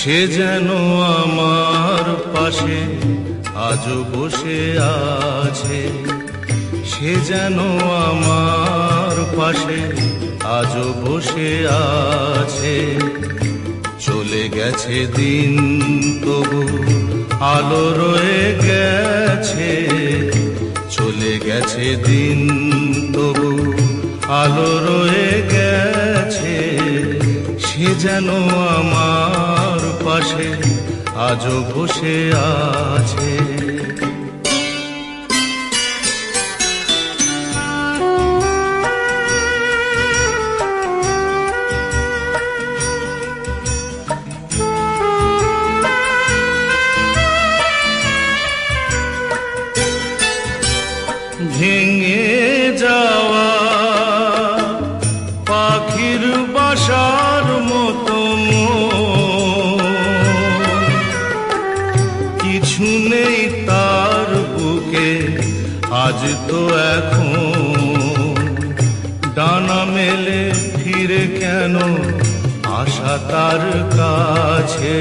সে যেন আমার পাশে আজও বসে আছে, সে যেন আমার পাশে আজও বসে আছে। চলে গেছে দিন তবু আলো রয়ে গেছে, চলে গেছে দিন তবু আলো রয়ে গেছে। সে যেন আমার পাশে আজও বসে আছে। ভেঙে যাওয়া পাখির বাসার মতো কিছু নেই তার বুকে আজ তো এখন। ডানা মেলে ফিরে কেন আশা তার কাছে,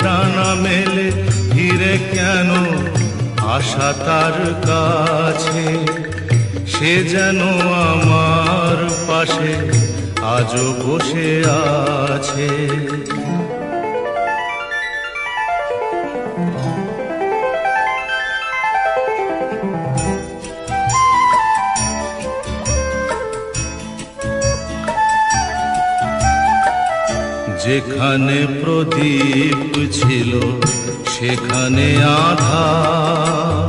ডানা মেলে ফিরে কেন আশা তার কাছে। সে যেন আমার পাশে আজও বসে আছে। যেখানে প্রদীপ ছিল সেখানে আধার,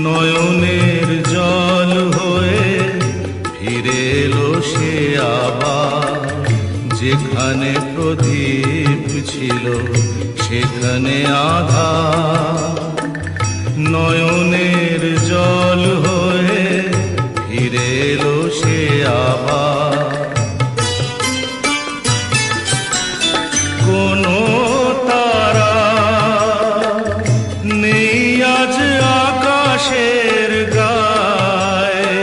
নয়নের জল হয়ে ফিরে এলো সে আবার। যেখানে প্রদীপ ছিল সেখানে আধার, নয়নের জল হয়ে ফিরে এলো সে আবার। কোনো তারা নেই আজ আকাশের গায়ে,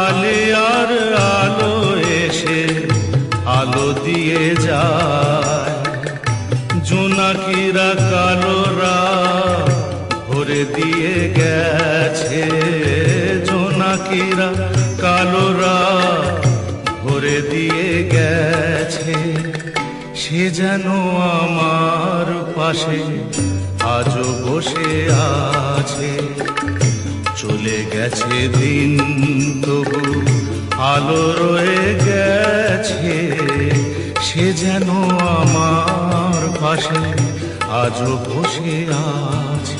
আলে আর আলো এসে আলো দিয়ে যায়। জোনাকিরা কালোরা ভরে দিয়ে গেছে, জোনাকিরা কালোরা ভরে দিয়ে গেছে। সে যেন আমার পাশে আজও বসে আছে। চলে গেছে দিন তবু আলো রয়ে গেছে। সে যেন আমার পাশে আজও বসে আছে।